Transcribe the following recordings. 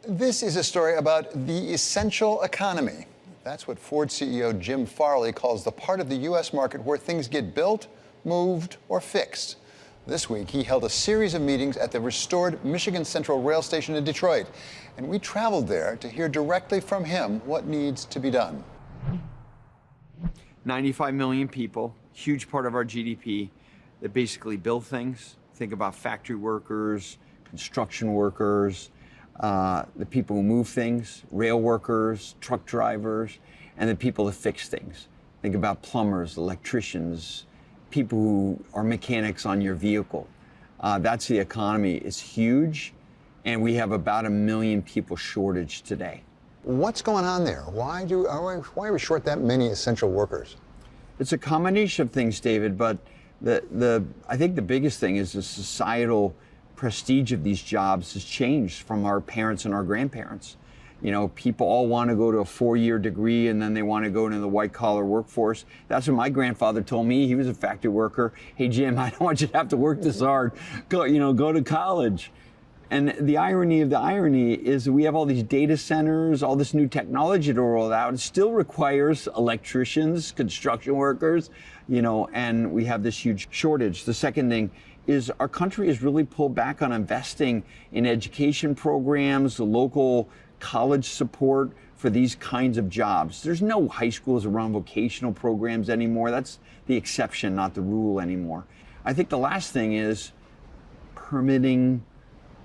This is a story about the essential economy. That's what Ford CEO Jim Farley calls the part of the U.S. market where things get built, moved, or fixed. This week, he held a series of meetings at the restored Michigan Central Rail Station in Detroit, and we traveled there to hear directly from him what needs to be done. 95 million people, huge part of our GDP, that basically build things. Think about factory workers, construction workers, the people who move things, rail workers, truck drivers, and the people that fix things. Think about plumbers, electricians, people who are mechanics on your vehicle. That's the economy. It's huge, and we have about 1 million people shortage today. What's going on there? Why are we short that many essential workers? It's a combination of things, David, but I think the biggest thing is the societal prestige of these jobs has changed from our parents and our grandparents. You know, people all want to go to a 4-year degree and then they want to go into the white collar workforce. That's what my grandfather told me. He was a factory worker. Hey, Jim, I don't want you to have to work this hard. Go to college. And the irony of the irony is we have all these data centers, all this new technology to roll out. It still requires electricians, construction workers, and we have this huge shortage. The second thing is our country has really pulled back on investing in education programs, the local college support for these kinds of jobs. There's no high schools around vocational programs anymore. That's the exception, not the rule anymore. I think the last thing is permitting.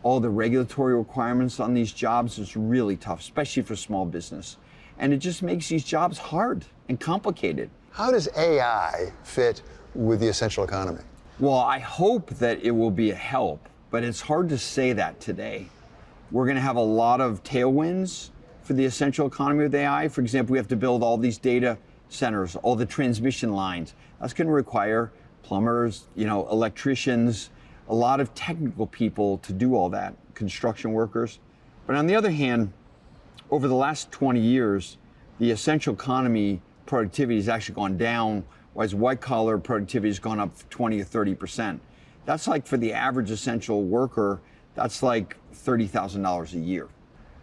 All the regulatory requirements on these jobs is really tough, especially for small business. And it just makes these jobs hard and complicated. How does AI fit with the essential economy? Well, I hope that it will be a help, but it's hard to say that today. We're going to have a lot of tailwinds for the essential economy with AI. For example, we have to build all these data centers, all the transmission lines. That's going to require plumbers, electricians, a lot of technical people to do all that, construction workers. But on the other hand, over the last 20 years, the essential economy productivity has actually gone down, whereas white collar productivity has gone up 20 to 30%. That's like for the average essential worker, that's like $30,000 a year.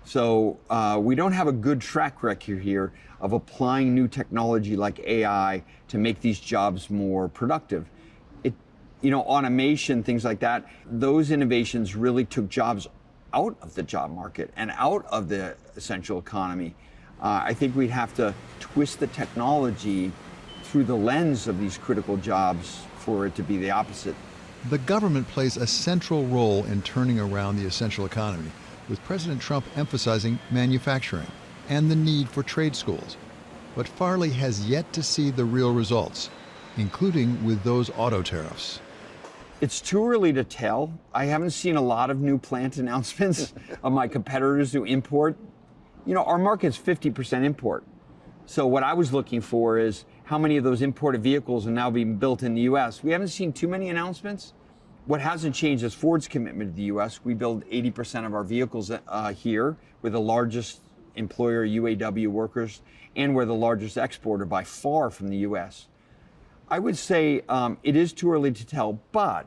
So we don't have a good track record here of applying new technology like AI to make these jobs more productive. Automation, things like that, those innovations really took jobs out of the job market and out of the essential economy. I think we'd have to twist the technology through the lens of these critical jobs for it to be the opposite. The government plays a central role in turning around the essential economy, with President Trump emphasizing manufacturing and the need for trade schools. But Farley has yet to see the real results, including with those auto tariffs. It's too early to tell. I haven't seen a lot of new plant announcements of my competitors who import. Our market's 50% import. So what I was looking for is how many of those imported vehicles are now being built in the U.S. We haven't seen too many announcements. What hasn't changed is Ford's commitment to the U.S. We build 80% of our vehicles here. We're the largest employer of UAW workers, and we're the largest exporter by far from the U.S. I would say it is too early to tell, but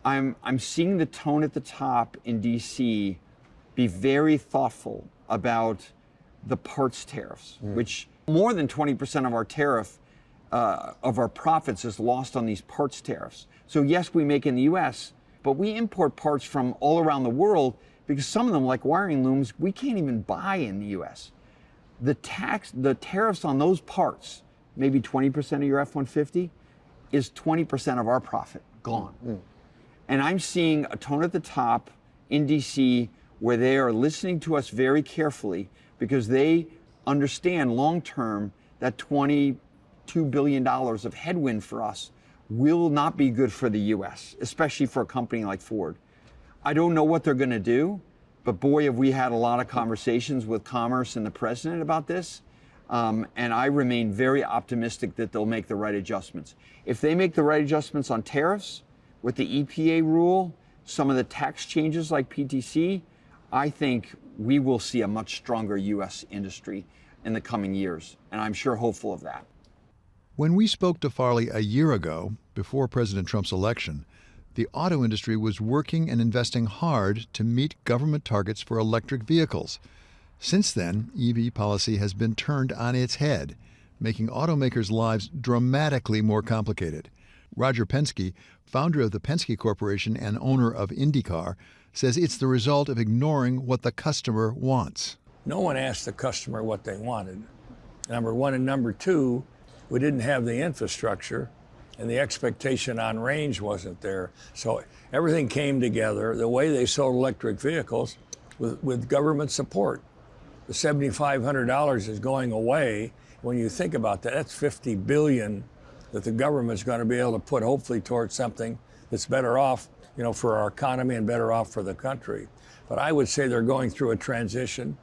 I'm seeing the tone at the top in D.C. be very thoughtful about the parts tariffs, which more than 20% of our tariff, of our profits is lost on these parts tariffs. So yes, we make in the U.S., but we import parts from all around the world because some of them, like wiring looms, we can't even buy in the U.S. The tariffs on those parts, maybe 20% of your F-150, is 20% of our profit gone. And I'm seeing a tone at the top in D.C. where they are listening to us very carefully because they understand long-term that $22 billion of headwind for us will not be good for the U.S., especially for a company like Ford. I don't know what they're going to do, but boy, have we had a lot of conversations with Commerce and the President about this. And I remain very optimistic that they'll make the right adjustments. If they make the right adjustments on tariffs, with the EPA rule, some of the tax changes like PTC, I think we will see a much stronger U.S. industry in the coming years, and I'm sure hopeful of that. When we spoke to Farley a year ago, before President Trump's election, the auto industry was working and investing hard to meet government targets for electric vehicles. Since then, EV policy has been turned on its head, making automakers' lives dramatically more complicated. Roger Penske, founder of the Penske Corporation and owner of IndyCar, says it's the result of ignoring what the customer wants. No one asked the customer what they wanted, number one. And number two, we didn't have the infrastructure, and the expectation on range wasn't there. So everything came together, the way they sold electric vehicles, with government support. The $7,500 is going away. When you think about that, that's $50 billion that the government's going to be able to put hopefully towards something that's better off, for our economy and better off for the country. But I would say they're going through a transition.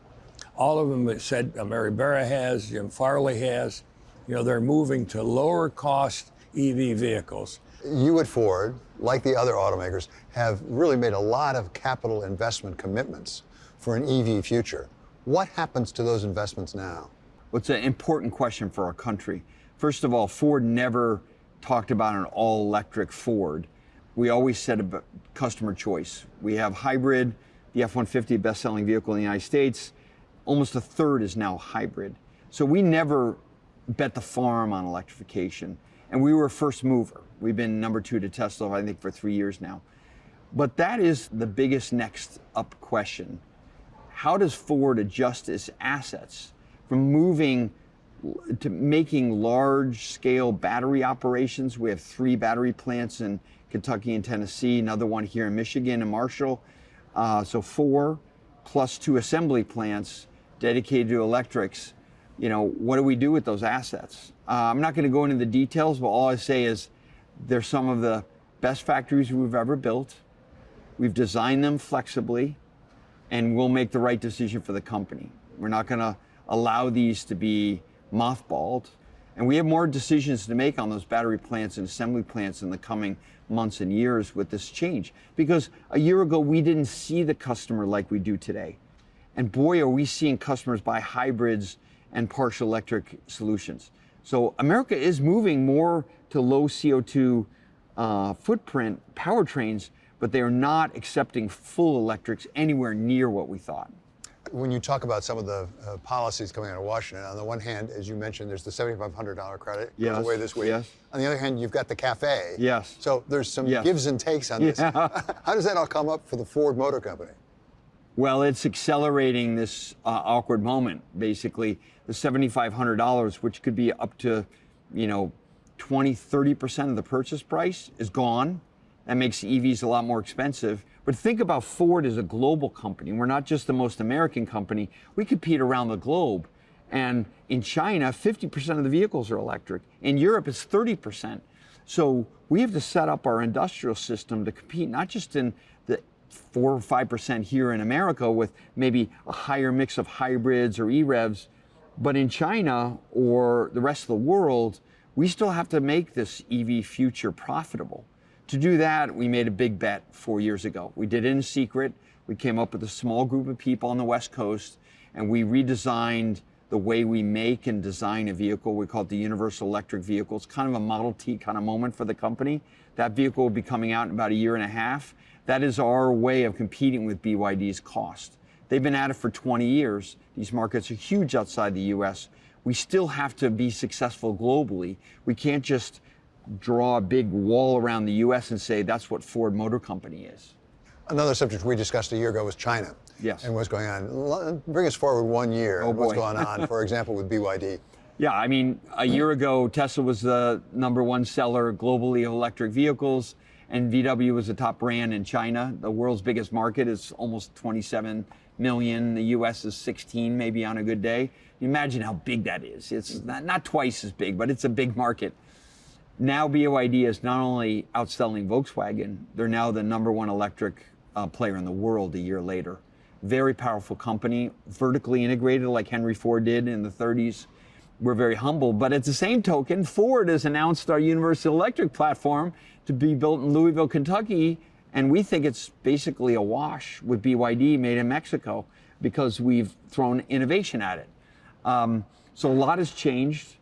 All of them said, Mary Barra has, Jim Farley has, they're moving to lower cost EV vehicles. You at Ford, like the other automakers, have really made a lot of capital investment commitments for an EV future. What happens to those investments now? Well, it's an important question for our country. First of all, Ford never talked about an all-electric Ford. We always said about customer choice. We have hybrid, the F-150, best-selling vehicle in the United States. Almost a third is now hybrid. So we never bet the farm on electrification. And we were a first mover. We've been number 2 to Tesla, I think, for 3 years now. But that is the biggest next up question. How does Ford adjust its assets from moving to making large-scale battery operations? We have 3 battery plants in Kentucky and Tennessee, another one here in Michigan and Marshall. So 4 plus 2 assembly plants dedicated to electrics. What do we do with those assets? I'm not going to go into the details, but all I say is they're some of the best factories we've ever built. We've designed them flexibly, and we'll make the right decision for the company. We're not going to allow these to be mothballed. And we have more decisions to make on those battery plants and assembly plants in the coming months and years with this change. Because a year ago, we didn't see the customer like we do today. And boy, are we seeing customers buy hybrids and partial electric solutions. So America is moving more to low CO2 footprint powertrains, but they are not accepting full electrics anywhere near what we thought. When you talk about some of the policies coming out of Washington, on the one hand, as you mentioned, there's the $7,500 credit goes away this week. Yes. On the other hand, you've got the CAFE. Yes. So there's some gives and takes on this. How does that all come up for the Ford Motor Company? Well, it's accelerating this awkward moment, basically. The $7,500, which could be up to, 20–30% of the purchase price, is gone. That makes EVs a lot more expensive. But think about Ford as a global company. We're not just the most American company. We compete around the globe. And in China, 50% of the vehicles are electric. In Europe, it's 30%. So we have to set up our industrial system to compete, not just in the 4 or 5% here in America with maybe a higher mix of hybrids or EREVs, but in China or the rest of the world, we still have to make this EV future profitable. To do that, we made a big bet 4 years ago. We did it in secret. We came up with a small group of people on the West Coast, and we redesigned the way we make and design a vehicle. We call it the Universal Electric Vehicle. It's kind of a Model T kind of moment for the company. That vehicle will be coming out in about a year and a half. That is our way of competing with BYD's cost. They've been at it for 20 years. These markets are huge outside the US. We still have to be successful globally. We can't just draw a big wall around the US and say that's what Ford Motor Company is. Another subject we discussed a year ago was China. Yes. And what's going on. Bring us forward 1 year. Oh, boy. What's going on, for example, with BYD. Yeah, I mean, a year ago, Tesla was the #1 seller globally of electric vehicles, and VW was the top brand in China. The world's biggest market is almost 27 million. The US is 16, maybe on a good day. You imagine how big that is. It's not twice as big, but it's a big market. Now BYD is not only outselling Volkswagen, they're now the #1 electric player in the world a year later. Very powerful company, vertically integrated like Henry Ford did in the 30s. We're very humble, but at the same token, Ford has announced our Universal Electric platform to be built in Louisville, Kentucky, and we think it's basically a wash with BYD made in Mexico because we've thrown innovation at it. So a lot has changed,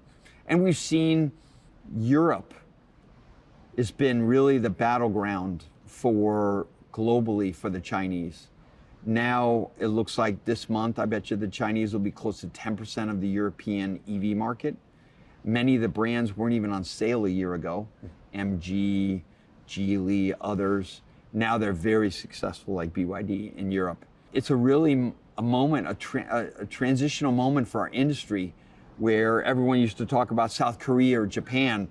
and we've seen Europe has been really the battleground for globally for the Chinese. Now it looks like this month, I bet you the Chinese will be close to 10% of the European EV market. Many of the brands weren't even on sale a year ago. MG, Geely, others. Now they're very successful, like BYD in Europe. It's a really a moment, a transitional moment for our industry, where everyone used to talk about South Korea or Japan.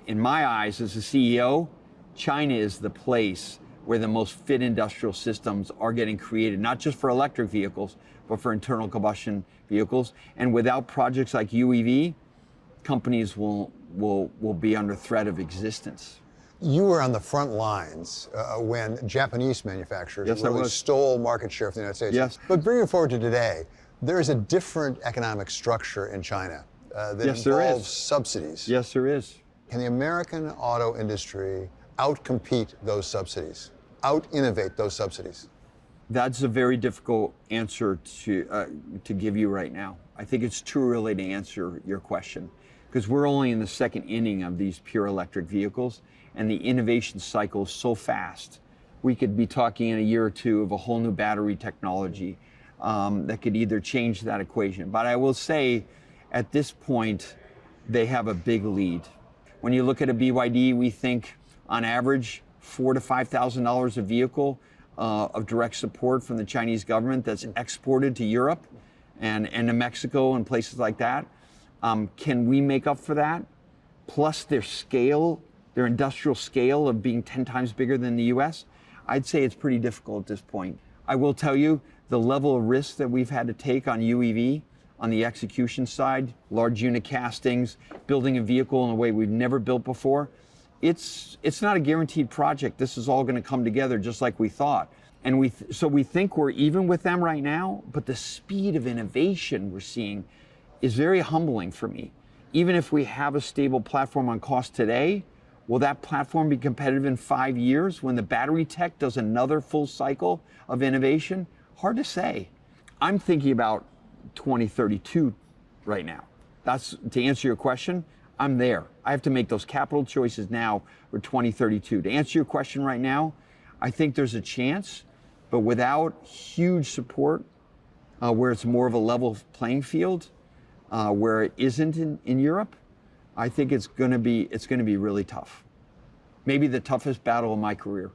In my eyes, as a CEO, China is the place where the most fit industrial systems are getting created, not just for electric vehicles, but for internal combustion vehicles. And without projects like UEV, companies will be under threat of existence. You were on the front lines when Japanese manufacturers really stole market share from the United States. Yes. But bringing it forward to today, there is a different economic structure in China that Yes, there involves is. subsidies. Yes, there is. Can the American auto industry outcompete those subsidies, out-innovate those subsidies? That's a very difficult answer to give you right now. I think it's too early to answer your question, because we're only in the second inning of these pure electric vehicles, and the innovation cycle is so fast. We could be talking in a year or two of a whole new battery technology that could either change that equation. But I will say, at this point, they have a big lead. When you look at a BYD, we think on average $4,000 to $5,000 a vehicle of direct support from the Chinese government that's exported to Europe and to Mexico and places like that. Can we make up for that? Plus their scale, their industrial scale of being 10 times bigger than the US? I'd say it's pretty difficult at this point. I will tell you, the level of risk that we've had to take on UEV, on the execution side, large unit castings, building a vehicle in a way we've never built before, it's not a guaranteed project. This is all going to come together just like we thought. And so we think we're even with them right now, but the speed of innovation we're seeing is very humbling for me. Even if we have a stable platform on cost today, will that platform be competitive in 5 years when the battery tech does another full cycle of innovation? Hard to say. I'm thinking about 2032 right now. That's to answer your question. I'm there. I have to make those capital choices now for 2032. To answer your question right now, I think there's a chance, but without huge support, where it's more of a level playing field, where it isn't in Europe, I think it's going to be really tough. Maybe the toughest battle of my career.